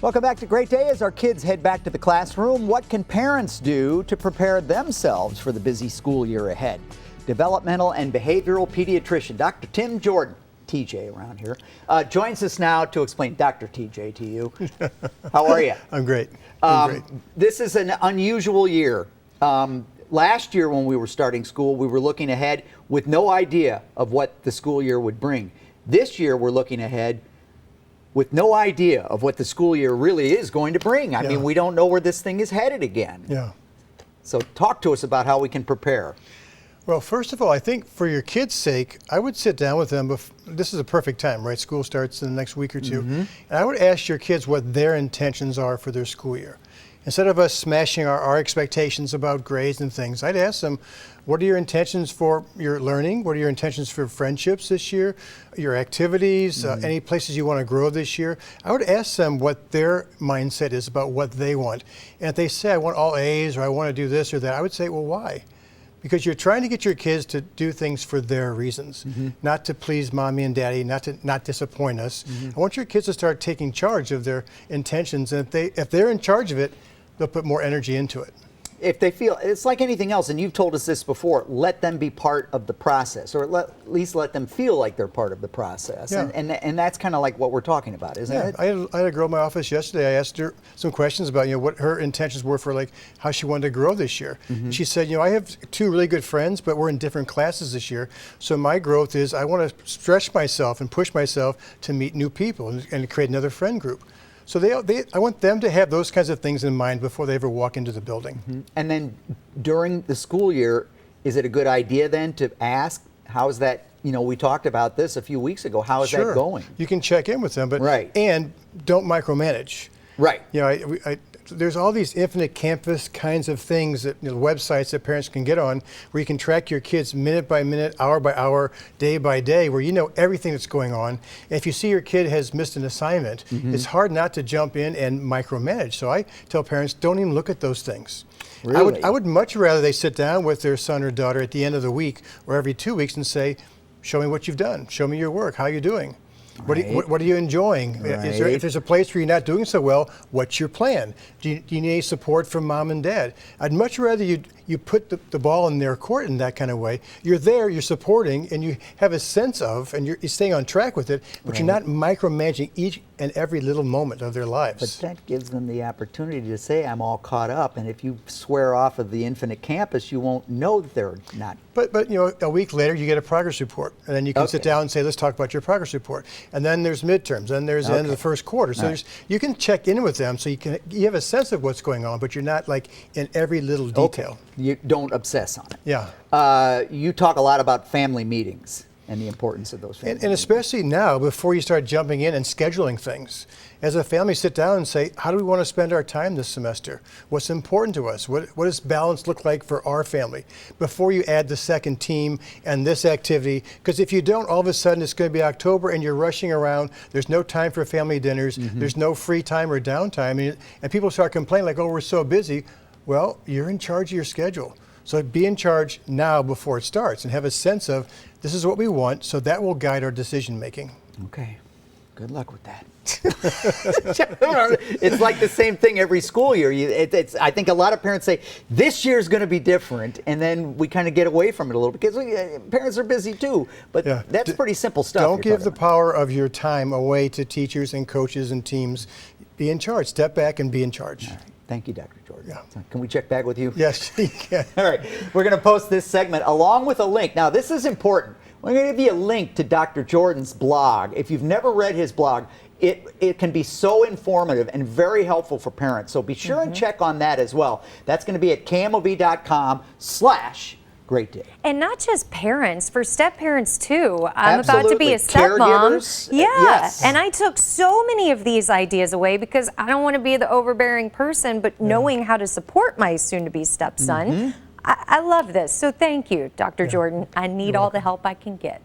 Welcome back to Great Day. As our kids head back to the classroom, what can parents do to prepare themselves for the busy school year ahead? Developmental and behavioral pediatrician Dr. Tim Jordan, TJ around here, joins us now to explain. Dr. TJ to you. How are you? I'm great. This is an unusual year. Last year when we were starting school, we were looking ahead with no idea of what the school year would bring. This year we're looking ahead with no idea of what the school year really is going to bring. I mean, we don't know where this thing is headed again. Yeah. So talk to us about how we can prepare. Well, first of all, I think for your kids' sake, I would sit down with them. This is a perfect time, right? School starts in the next week or two. And I would ask your kids what their intentions are for their school year. Instead of us smashing our expectations about grades and things, I'd ask them, what are your intentions for your learning? What are your intentions for friendships this year? Your activities, any places you want to grow this year? I would ask them what their mindset is about what they want. And if they say, I want all A's, or I want to do this or that, I would say, well, why? Because you're trying to get your kids to do things for their reasons, not to please mommy and daddy, not disappoint us. I want your kids to start taking charge of their intentions, and if they're in charge of it, they'll put more energy into it. If they feel, it's like anything else, and you've told us this before, let them be part of the process, or at least let them feel like they're part of the process. Yeah. And that's kind of like what we're talking about, isn't it? I had a girl in my office yesterday. I asked her some questions about what her intentions were for like how she wanted to grow this year. She said, I have two really good friends, but we're in different classes this year. So my growth is I want to stretch myself and push myself to meet new people and create another friend group. So I want them to have those kinds of things in mind before they ever walk into the building. And then during the school year, is it a good idea then to ask, how is that, we talked about this a few weeks ago, how is that going? You can check in with them, but and don't micromanage. Right. There's all these infinite campus kinds of things that websites that parents can get on where you can track your kids minute by minute, hour by hour, day by day, where you know everything that's going on. And if you see your kid has missed an assignment, it's hard not to jump in and micromanage. So I tell parents, don't even look at those things. Really? I would much rather they sit down with their son or daughter at the end of the week or every 2 weeks and say, show me what you've done. Show me your work. How are you doing? What are you enjoying? If there's a place where you're not doing so well, what's your plan? Do you need any support from mom and dad? I'd much rather you put the ball in their court in that kind of way. You're there, you're supporting, and you have a sense of, and you're staying on track with it, but you're not micromanaging each and every little moment of their lives. But that gives them the opportunity to say, I'm all caught up, and if you swear off of the infinite campus, you won't know that they're not. But a week later, you get a progress report, and then you can sit down and say, let's talk about your progress report. And then there's midterms, then there's the end of the first quarter. So you can check in with them, so you have a sense of what's going on, but you're not like in every little detail. You don't obsess on it. Yeah. You talk a lot about family meetings and the importance of those family meetings. And especially now, before you start jumping in and scheduling things. As a family, sit down and say, how do we want to spend our time this semester? What's important to us? What does balance look like for our family? Before you add the second team and this activity, because if you don't, all of a sudden it's going to be October and you're rushing around. There's no time for family dinners. There's no free time or downtime. And people start complaining like, oh, we're so busy. Well, you're in charge of your schedule. So be in charge now before it starts and have a sense of this is what we want, so that will guide our decision making. Okay. Good luck with that. It's like the same thing every school year. I think a lot of parents say, this year's going to be different, and then we kind of get away from it a little bit because parents are busy too. But that's pretty simple stuff. Don't give the power of your time away to teachers and coaches and teams. Be in charge. Step back and be in charge. All right. Thank you, Dr. Jordan. Yeah. So can we check back with you? Yes, you can. All right. We're going to post this segment along with a link. Now, this is important. We're going to give you a link to Dr. Jordan's blog. If you've never read his blog, it can be so informative and very helpful for parents. So be sure and check on that as well. That's going to be at KMOV.com/Great Day. And not just parents, for step parents too. I'm about to be a stepmom. Caregivers. Yeah, yes. And I took so many of these ideas away because I don't want to be the overbearing person, but knowing how to support my soon-to-be stepson, I love this. So thank you, Dr. Jordan. I need all the help I can get.